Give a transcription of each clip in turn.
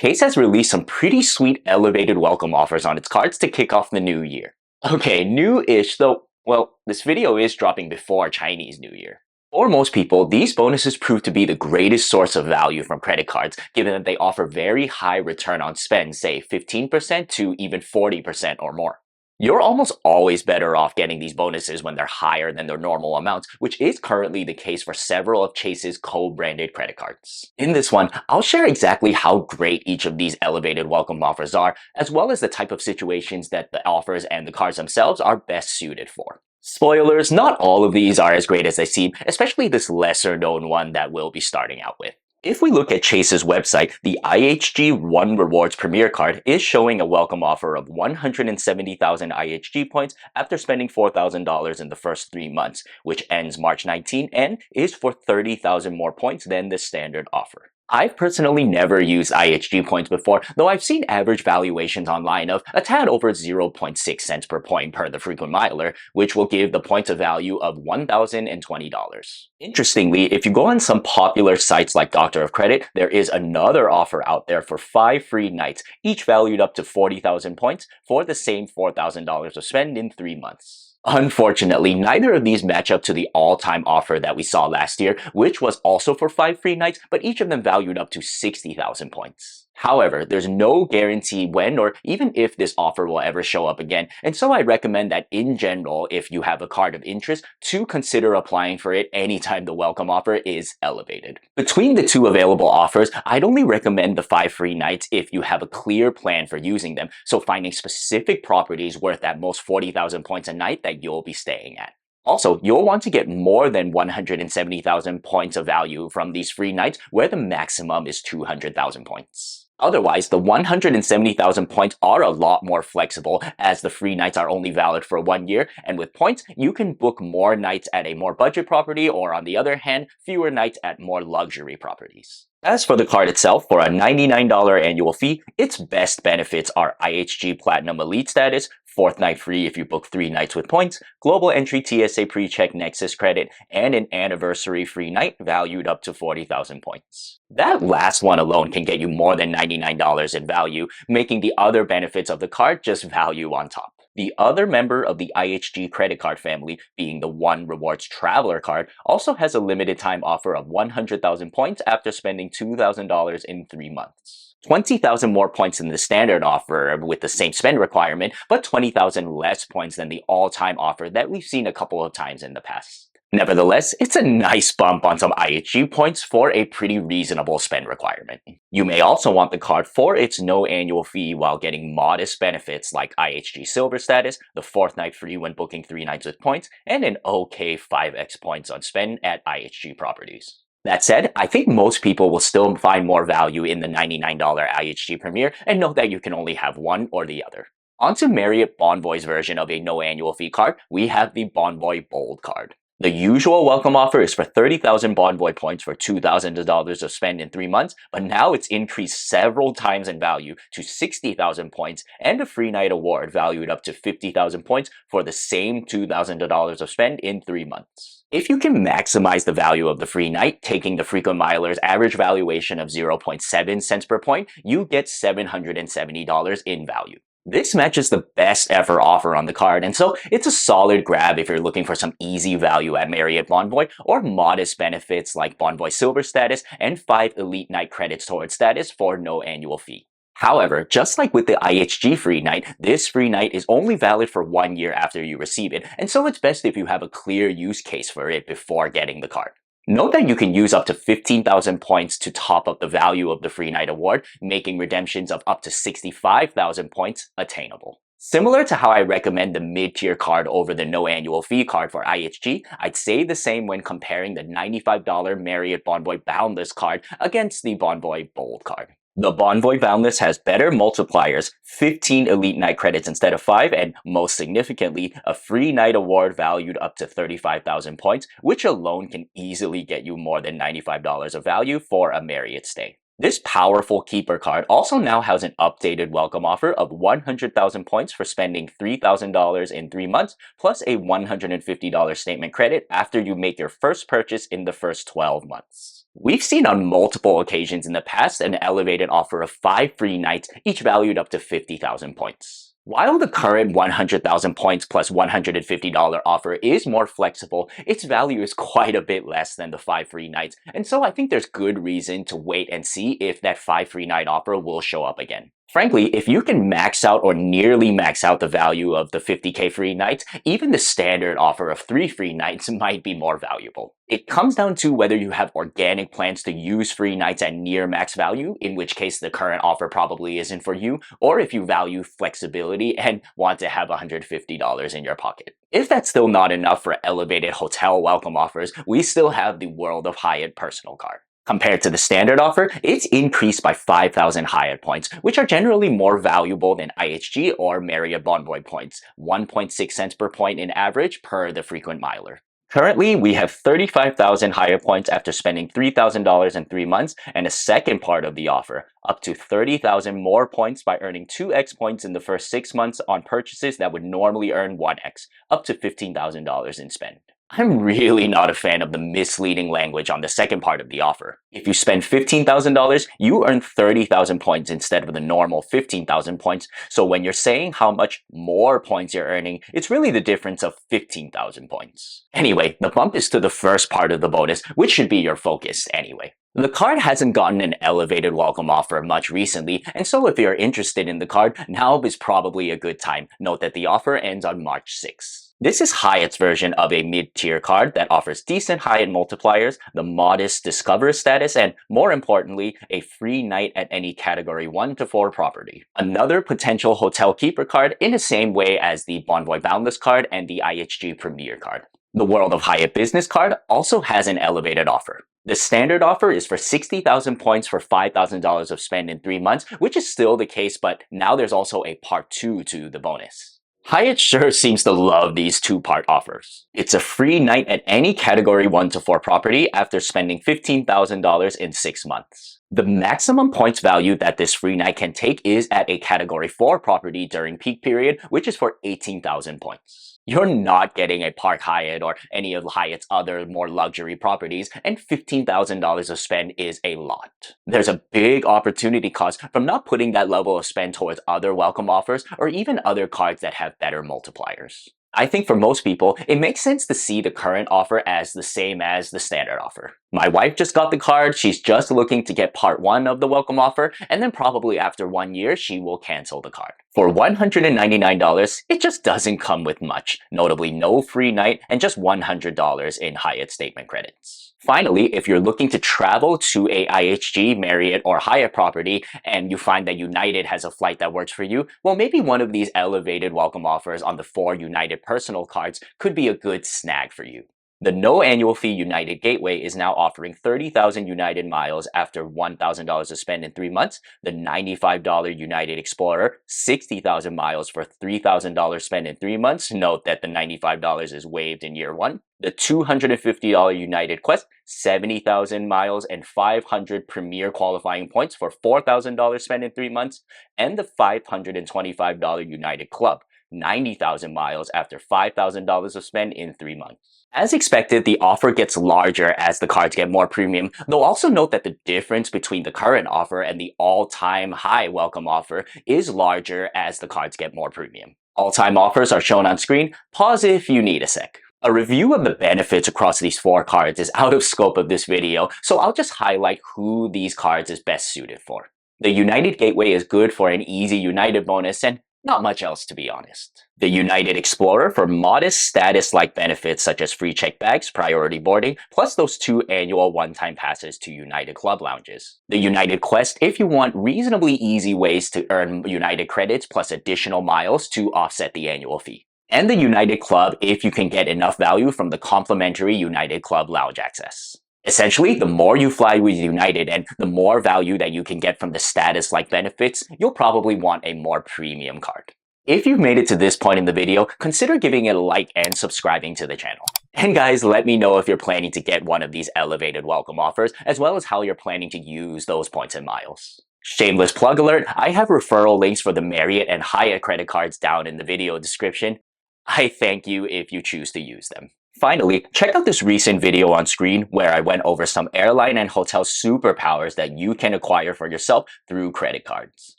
Chase has released some pretty sweet elevated welcome offers on its cards to kick off the new year. Okay, new-ish though, well, this video is dropping before Chinese New Year. For most people, these bonuses prove to be the greatest source of value from credit cards, given that they offer very high return on spend, say 15% to even 40% or more. You're almost always better off getting these bonuses when they're higher than their normal amounts, which is currently the case for several of Chase's co-branded credit cards. In this one, I'll share exactly how great each of these elevated welcome offers are, as well as the type of situations that the offers and the cards themselves are best suited for. Spoilers, not all of these are as great as they seem, especially this lesser known one that we'll be starting out with. If we look at Chase's website, the IHG One Rewards Premier Card is showing a welcome offer of 170,000 IHG points after spending $4,000 in the first 3 months, which ends March 19 and is for 30,000 more points than the standard offer. I've personally never used IHG points before, though I've seen average valuations online of a tad over 0.6 cents per point per the frequent miler, which will give the points a value of $1,020. Interestingly, if you go on some popular sites like Doctor of Credit, there is another offer out there for 5 free nights, each valued up to 40,000 points for the same $4,000 of spend in 3 months. Unfortunately, neither of these match up to the all-time offer that we saw last year, which was also for 5 free nights, but each of them valued up to 60,000 points. However, there's no guarantee when or even if this offer will ever show up again, and so I recommend that in general, if you have a card of interest, to consider applying for it anytime the welcome offer is elevated. Between the two available offers, I'd only recommend the 5 free nights if you have a clear plan for using them, so finding specific properties worth at most 40,000 points a night that you'll be staying at. Also, you'll want to get more than 170,000 points of value from these free nights, where the maximum is 200,000 points. Otherwise, the 170,000 points are a lot more flexible, as the free nights are only valid for 1 year, and with points, you can book more nights at a more budget property, or on the other hand, fewer nights at more luxury properties. As for the card itself, for a $99 annual fee, its best benefits are IHG Platinum Elite status, 4th night free if you book 3 nights with points, global entry TSA pre-check Nexus credit, and an anniversary free night valued up to 40,000 points. That last one alone can get you more than $99 in value, making the other benefits of the card just value on top. The other member of the IHG credit card family, being the One Rewards Traveler card, also has a limited time offer of 100,000 points after spending $2,000 in 3 months. 20,000 more points than the standard offer with the same spend requirement, but 20,000 less points than the all-time offer that we've seen a couple of times in the past. Nevertheless, it's a nice bump on some IHG points for a pretty reasonable spend requirement. You may also want the card for its no annual fee while getting modest benefits like IHG Silver status, the 4th night free when booking 3 nights with points, and an okay 5x points on spend at IHG properties. That said, I think most people will still find more value in the $99 IHG Premier and know that you can only have one or the other. Onto Marriott Bonvoy's version of a no annual fee card, we have the Bonvoy Bold card. The usual welcome offer is for 30,000 Bonvoy points for $2,000 of spend in 3 months, but now it's increased several times in value to 60,000 points and a free night award valued up to 50,000 points for the same $2,000 of spend in 3 months. If you can maximize the value of the free night, taking the frequent miler's average valuation of 0.7 cents per point, you get $770 in value. This matches the best ever offer on the card, and so it's a solid grab if you're looking for some easy value at Marriott Bonvoy or modest benefits like Bonvoy Silver status and 5 Elite Night credits towards status for no annual fee. However, just like with the IHG free night, this free night is only valid for 1 year after you receive it, and so it's best if you have a clear use case for it before getting the card. Note that you can use up to 15,000 points to top up the value of the free night award, making redemptions of up to 65,000 points attainable. Similar to how I recommend the mid-tier card over the no annual fee card for IHG, I'd say the same when comparing the $95 Marriott Bonvoy Boundless card against the Bonvoy Bold card. The Bonvoy Boundless has better multipliers, 15 Elite Night credits instead of 5, and most significantly, a free night award valued up to 35,000 points, which alone can easily get you more than $95 of value for a Marriott stay. This powerful keeper card also now has an updated welcome offer of 100,000 points for spending $3,000 in 3 months, plus a $150 statement credit after you make your first purchase in the first 12 months. We've seen on multiple occasions in the past an elevated offer of 5 free nights, each valued up to 50,000 points. While the current 100,000 points plus $150 offer is more flexible, its value is quite a bit less than the 5 free nights, and so I think there's good reason to wait and see if that 5 free night offer will show up again. Frankly, if you can max out or nearly max out the value of the 50k free nights, even the standard offer of 3 free nights might be more valuable. It comes down to whether you have organic plans to use free nights at near max value, in which case the current offer probably isn't for you, or if you value flexibility and want to have $150 in your pocket. If that's still not enough for elevated hotel welcome offers, we still have the World of Hyatt personal card. Compared to the standard offer, it's increased by 5,000 Hyatt points, which are generally more valuable than IHG or Marriott Bonvoy points, 1.6 cents per point in average per the frequent miler. Currently, we have 35,000 Hyatt points after spending $3,000 in 3 months, and a second part of the offer, up to 30,000 more points by earning 2x points in the first 6 months on purchases that would normally earn 1x, up to $15,000 in spend. I'm really not a fan of the misleading language on the second part of the offer. If you spend $15,000, you earn 30,000 points instead of the normal 15,000 points, so when you're saying how much more points you're earning, it's really the difference of 15,000 points. Anyway, the bump is to the first part of the bonus, which should be your focus anyway. The card hasn't gotten an elevated welcome offer much recently, and so if you're interested in the card, now is probably a good time. Note that the offer ends on March 6th. This is Hyatt's version of a mid-tier card that offers decent Hyatt multipliers, the modest Discover status, and more importantly, a free night at any category 1 to 4 property. Another potential hotel keeper card in the same way as the Bonvoy Boundless card and the IHG Premier card. The World of Hyatt Business card also has an elevated offer. The standard offer is for 60,000 points for $5,000 of spend in 3 months, which is still the case, but now there's also a part 2 to the bonus. Hyatt sure seems to love these two-part offers. It's a free night at any category 1 to 4 property after spending $15,000 in 6 months. The maximum points value that this free night can take is at a category 4 property during peak period, which is for 18,000 points. You're not getting a Park Hyatt or any of Hyatt's other more luxury properties, and $15,000 of spend is a lot. There's a big opportunity cost from not putting that level of spend towards other welcome offers or even other cards that have better multipliers. I think for most people, it makes sense to see the current offer as the same as the standard offer. My wife just got the card, she's just looking to get part 1 of the welcome offer, and then probably after 1 year, she will cancel the card. For $199, it just doesn't come with much, notably no free night and just $100 in Hyatt statement credits. Finally, if you're looking to travel to a IHG, Marriott, or Hyatt property, and you find that United has a flight that works for you, well, maybe one of these elevated welcome offers on the 4 United personal cards could be a good snag for you. The no annual fee United Gateway is now offering 30,000 United miles after $1,000 to spend in 3 months. The $95 United Explorer, 60,000 miles for $3,000 spent in 3 months. Note that the $95 is waived in year 1. The $250 United Quest, 70,000 miles and 500 Premier qualifying points for $4,000 spent in 3 months. And the $525 United Club, 90,000 miles after $5,000 of spend in 3 months. As expected, the offer gets larger as the cards get more premium, though also note that the difference between the current offer and the all-time high welcome offer is larger as the cards get more premium. All-time offers are shown on screen. Pause if you need a sec. A review of the benefits across these 4 cards is out of scope of this video, so I'll just highlight who these cards is best suited for. The United Gateway is good for an easy United bonus and not much else, to be honest. The United Explorer for modest status-like benefits such as free check bags, priority boarding, plus those 2 annual one-time passes to United Club lounges. The United Quest if you want reasonably easy ways to earn United credits plus additional miles to offset the annual fee. And the United Club if you can get enough value from the complimentary United Club lounge access. Essentially, the more you fly with United and the more value that you can get from the status-like benefits, you'll probably want a more premium card. If you've made it to this point in the video, consider giving it a like and subscribing to the channel. And guys, let me know if you're planning to get one of these elevated welcome offers, as well as how you're planning to use those points and miles. Shameless plug alert, I have referral links for the Marriott and Hyatt credit cards down in the video description. I thank you if you choose to use them. Finally, check out this recent video on screen where I went over some airline and hotel superpowers that you can acquire for yourself through credit cards.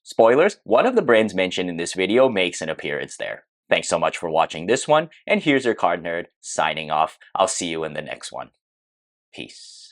Spoilers, one of the brands mentioned in this video makes an appearance there. Thanks so much for watching this one, and here's your card nerd signing off. I'll see you in the next one. Peace.